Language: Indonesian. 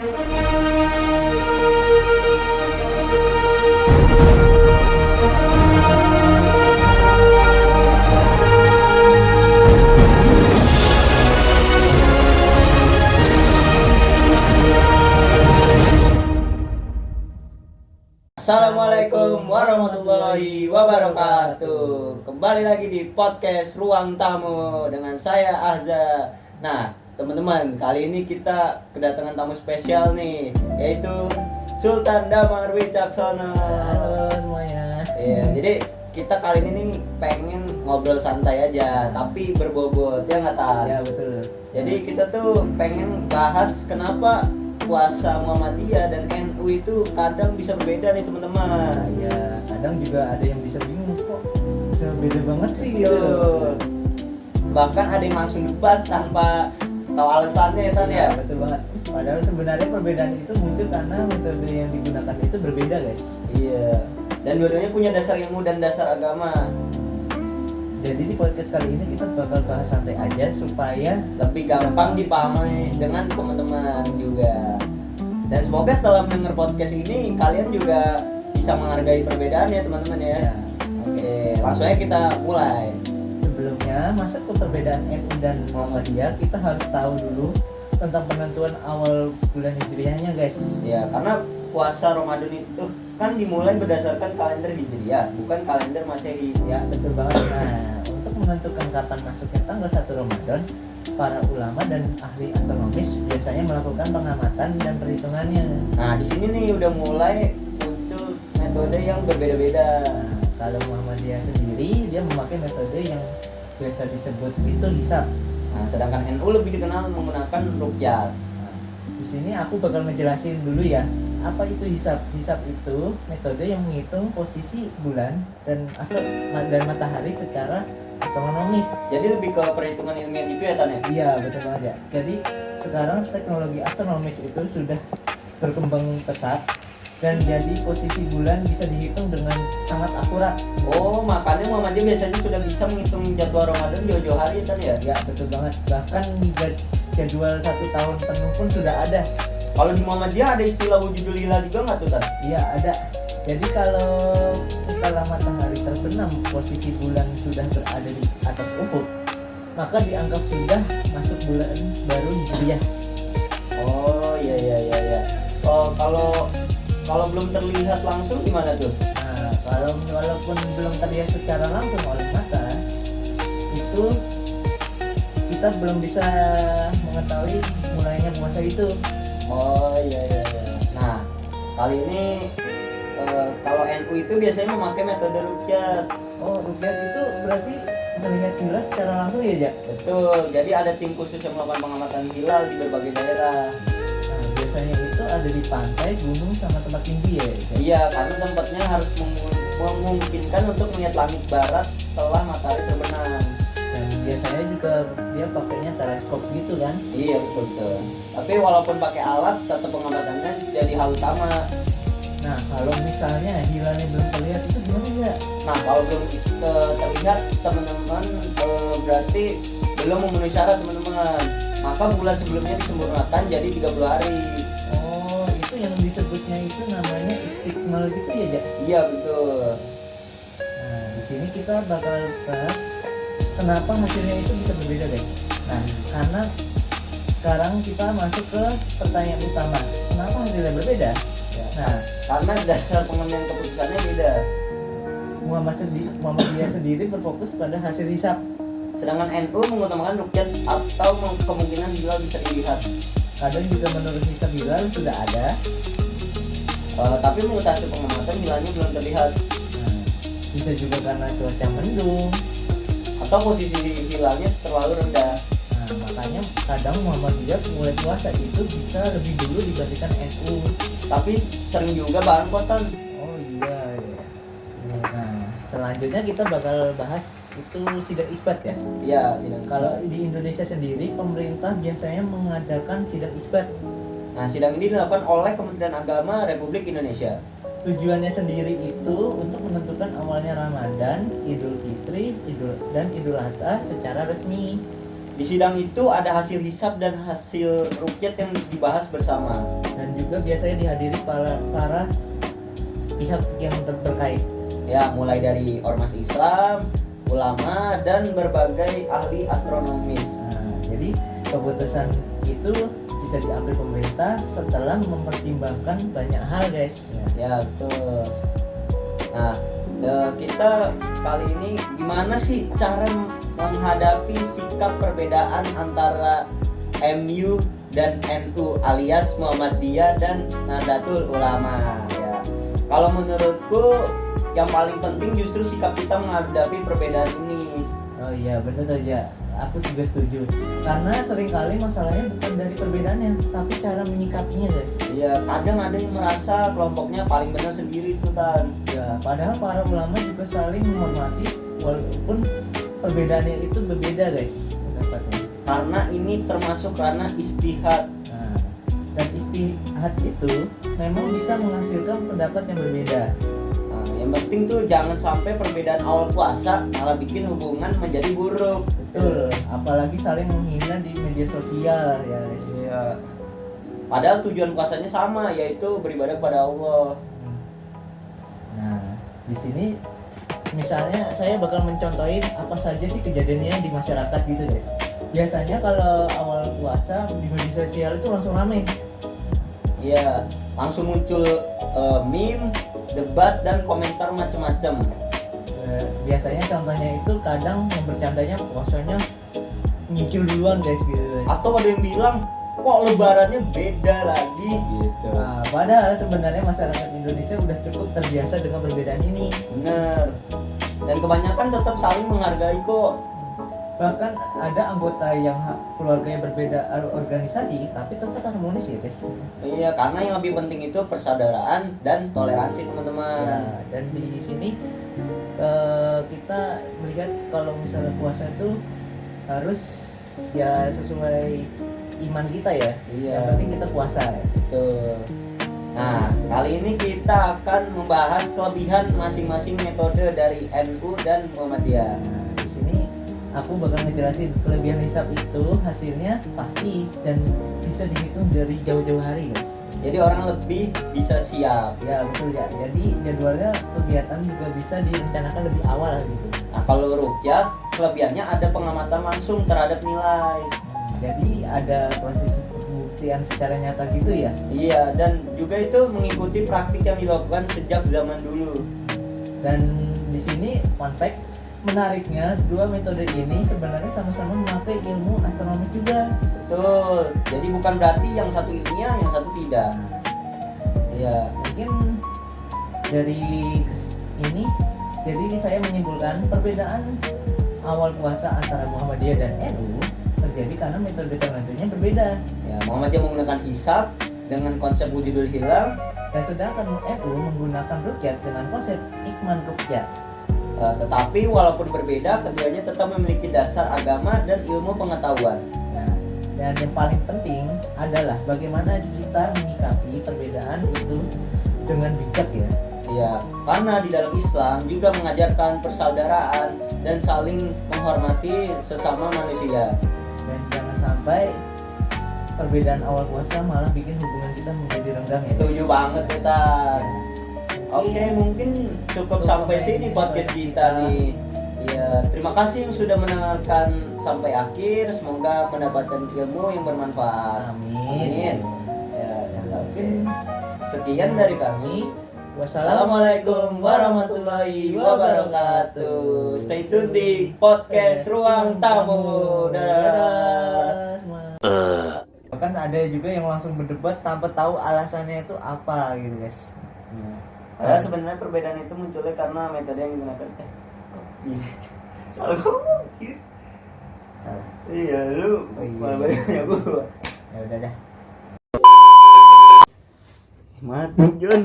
Assalamualaikum warahmatullahi wabarakatuh. Kembali lagi di podcast Ruang Tamu dengan saya Ahza. Nah, teman-teman, kali ini kita kedatangan tamu spesial nih, yaitu Sultan Damar Wicaksono. Halo semuanya. Iya, jadi kita kali ini nih pengen ngobrol santai aja, tapi berbobot, ya nggak Tan? Ya betul. Jadi kita tuh pengen bahas kenapa puasa Muhammadiyah dan NU itu kadang bisa berbeda nih teman-teman. Ya kadang juga ada yang bisa bingung kok bisa beda banget sih gitu. Betul. Bahkan ada yang langsung debat tanpa tahu alasannya ya Tan ya. Betul banget. Padahal sebenarnya perbedaan itu muncul karena metode yang digunakan itu berbeda guys. Iya. Dan dua-duanya punya dasar ilmu dan dasar agama. Jadi di podcast kali ini kita bakal bahas santai aja supaya Lebih gampang dipahami dengan teman-teman juga. Dan semoga setelah mendengar podcast ini kalian juga bisa menghargai perbedaan ya teman-teman ya. ya. Oke, langsung aja kita mulai. Sebelumnya masuk ke perbedaan NU dan Muhammadiyah, kita harus tahu dulu tentang penentuan awal bulan Hijriahnya guys. Ya, karena puasa Ramadan itu kan dimulai berdasarkan kalender Hijriah, bukan kalender Masehi. Ya betul banget. Nah, untuk menentukan kapan masuknya tanggal 1 Ramadan, para ulama dan ahli astronomis biasanya melakukan pengamatan dan perhitungannya. Nah, di sini nih udah mulai muncul metode yang berbeda-beda. Nah, kalau Muhammadiyah sendiri dia memakai metode yang biasa disebut itu hisab. Nah, sedangkan NU lebih dikenal menggunakan ruqyat. Nah, di sini aku bakal ngejelasin dulu ya. Apa itu hisab? Hisab itu metode yang menghitung posisi bulan dan matahari secara astronomis. Jadi lebih ke perhitungan ilmiah gitu ya Tan ya? Iya betul banget ya. Jadi sekarang teknologi astronomis itu sudah berkembang pesat dan jadi posisi bulan bisa dihitung dengan sangat akurat. Oh, makanya Muhammadiyah biasanya sudah bisa menghitung jadwal Ramadan jauh-jauh hari ya Tan ya? Ya betul banget. Bahkan jadwal 1 tahun penuh pun sudah ada. Kalau di Muhammadiyah ada istilah wujudul hilal juga nggak tuh Tan? Iya ada. Jadi kalau setelah matahari terbenam posisi bulan sudah berada di atas ufuk, maka dianggap sudah masuk bulan baru Hijriah. Oh iya iya iya iya. Oh kalau belum terlihat langsung gimana tuh? Nah, walaupun belum terlihat secara langsung oleh mata, itu kita belum bisa mengetahui mulainya puasa itu. Oh iya iya iya. Nah, kali ini kalau NU itu biasanya memakai metode ruqyat. Oh, ruqyat itu berarti melihat hilal secara langsung ya, Jak? Betul. Jadi ada tim khusus yang melakukan pengamatan hilal di berbagai daerah. Nah, biasanya itu ada di pantai, gunung, sama tempat tinggi ya, Jak? Iya, karena tempatnya harus memungkinkan untuk melihat langit barat setelah matahari terbenam. Dan biasanya juga dia pakainya teleskop gitu kan? Iya betul betul. Tapi walaupun pakai alat, tetap pengamatannya jadi hal utama. Nah, kalau misalnya hilalnya belum terlihat itu gimana ya? Nah, kalau belum terlihat teman-teman berarti belum memenuhi syarat teman-teman. Maka bulan sebelumnya disempurnakan jadi 30 hari. Oh, itu yang disebutnya itu namanya istiqmal gitu ya, Jak? Iya betul. Nah, di sini kita bakal bahas kenapa hasilnya itu bisa berbeda, guys. Nah, karena sekarang kita masuk ke pertanyaan utama. Kenapa hasilnya berbeda? Ya. Nah, Karena dasar pengambilan keputusannya beda. Muhammadiyah sendiri berfokus pada hasil hisab. Sedangkan NU mengutamakan ruqyat atau kemungkinan hilal bisa dilihat. Kadang juga menurut hisab hilal sudah ada. Tapi menurut hasil pengamatan hilalnya belum terlihat. Nah, bisa juga karena cuaca mendung. Atau posisi hilalnya terlalu rendah. Nah, makanya kadang Muhammadiyah mulai puasa itu bisa lebih dulu dibandingkan NU. Tapi sering juga bareng kotan. Oh iya, iya. Nah, selanjutnya kita bakal bahas itu sidang isbat ya. Iya, sidang. Kalau di Indonesia sendiri, pemerintah biasanya mengadakan sidang isbat. Nah, sidang ini dilakukan oleh Kementerian Agama Republik Indonesia. Tujuannya sendiri itu untuk menentukan awalnya Ramadan, Idul Fitri, dan Idul Adha secara resmi. Di sidang itu ada hasil hisab dan hasil rukyat yang dibahas bersama. Dan juga biasanya dihadiri para pihak yang terkait. Ya, mulai dari ormas Islam, ulama, dan berbagai ahli astronomis. Nah, jadi keputusan itu bisa diambil pemerintah setelah mempertimbangkan banyak hal, guys. Ya, betul. Nah, kita kali ini gimana sih cara menghadapi sikap perbedaan antara MU dan NU alias Muhammadiyah dan Nahdlatul Ulama ya. Kalau menurutku yang paling penting justru sikap kita menghadapi perbedaan ini. Oh iya, benar saja. Aku juga setuju. Karena seringkali masalahnya bukan dari perbedaannya, tapi cara menyikapinya, guys. Iya, kadang ada yang merasa kelompoknya paling benar sendiri tuh Tan. Ya, padahal para ulama juga saling menghormati walaupun perbedaannya itu berbeda, guys. Pendapatnya. Karena ini termasuk ranah istihad. Nah, dan istihad itu memang bisa menghasilkan pendapat yang berbeda. Nah, yang penting tuh jangan sampai perbedaan awal puasa malah bikin hubungan menjadi buruk. Betul, apalagi saling menghina di media sosial, ya guys. Iya. Padahal tujuan puasanya sama, yaitu beribadah kepada Allah. Nah, di sini misalnya saya bakal mencontohin apa saja sih kejadiannya di masyarakat gitu, guys. Biasanya kalau awal puasa di media sosial itu langsung rame. Iya, langsung muncul meme, debat dan komentar macam-macam. Biasanya contohnya itu kadang yang bercandanya puasanya nyicil duluan, guys, gitu, guys. Atau ada yang bilang kok lebarannya beda lagi gitu. Nah, padahal sebenarnya masyarakat Indonesia udah cukup terbiasa dengan perbedaan ini. Bener. Dan kebanyakan tetap saling menghargai kok. Bahkan ada anggota yang keluarganya berbeda organisasi tapi tetap harmonis, ya guys. Iya, karena yang lebih penting itu persaudaraan dan toleransi teman-teman. Ya, dan di sini kita melihat kalau misalnya puasa itu harus ya sesuai iman kita ya. Iya. Yang penting kita puasa ya. Betul. Nah, kali ini kita akan membahas kelebihan masing-masing metode dari NU dan Muhammadiyah. Nah, di sini aku bakal ngejelasin kelebihan hisab itu hasilnya pasti dan bisa dihitung dari jauh-jauh hari, guys. Jadi orang lebih bisa siap. Ya betul ya. Jadi jadwalnya kegiatan juga bisa direncanakan lebih awal gitu. Nah, kalau rukyat, kelebihannya ada pengamatan langsung terhadap nilai. Jadi ada proses pembuktian secara nyata gitu ya. Iya, dan juga itu mengikuti praktik yang dilakukan sejak zaman dulu. Dan di sini fun fact menariknya, dua metode ini sebenarnya sama-sama memakai ilmu astronomis juga. Betul. Jadi bukan berarti yang satu ilmiah, yang satu tidak. Iya. Mungkin dari ini, jadi saya menyimpulkan perbedaan awal puasa antara Muhammadiyah dan NU terjadi karena metode tertentunya berbeda. Ya, Muhammadiyah menggunakan hisab dengan konsep wujudul hilal, Dan sedangkan NU menggunakan rukyat dengan konsep ikman rukyat. tetapi walaupun berbeda, keduanya tetap memiliki dasar agama dan ilmu pengetahuan. Nah, dan yang paling penting adalah bagaimana kita menyikapi perbedaan itu dengan bijak ya. Ya, karena di dalam Islam juga mengajarkan persaudaraan dan saling menghormati sesama manusia. Dan jangan sampai perbedaan awal puasa malah bikin hubungan kita menjadi renggang ya. Setuju banget kita. Oke, mungkin cukup sampai sini podcast kita nih. Ya, terima kasih yang sudah mendengarkan sampai akhir. Semoga mendapatkan ilmu yang bermanfaat. Amin. Ya, mungkin sekian dari kami. Wassalamualaikum Assalamualaikum warahmatullahi wabarakatuh. Stay tune di podcast Ruang Tamu. Dadah. Bahkan ada juga yang langsung berdebat tanpa tahu alasannya itu apa gitu, guys. Padahal sebenarnya perbedaan itu munculnya karena metode yang digunakan. Salah ngomong. Iya, lu malah banyak gua. Ya udah dah. Mati Jun.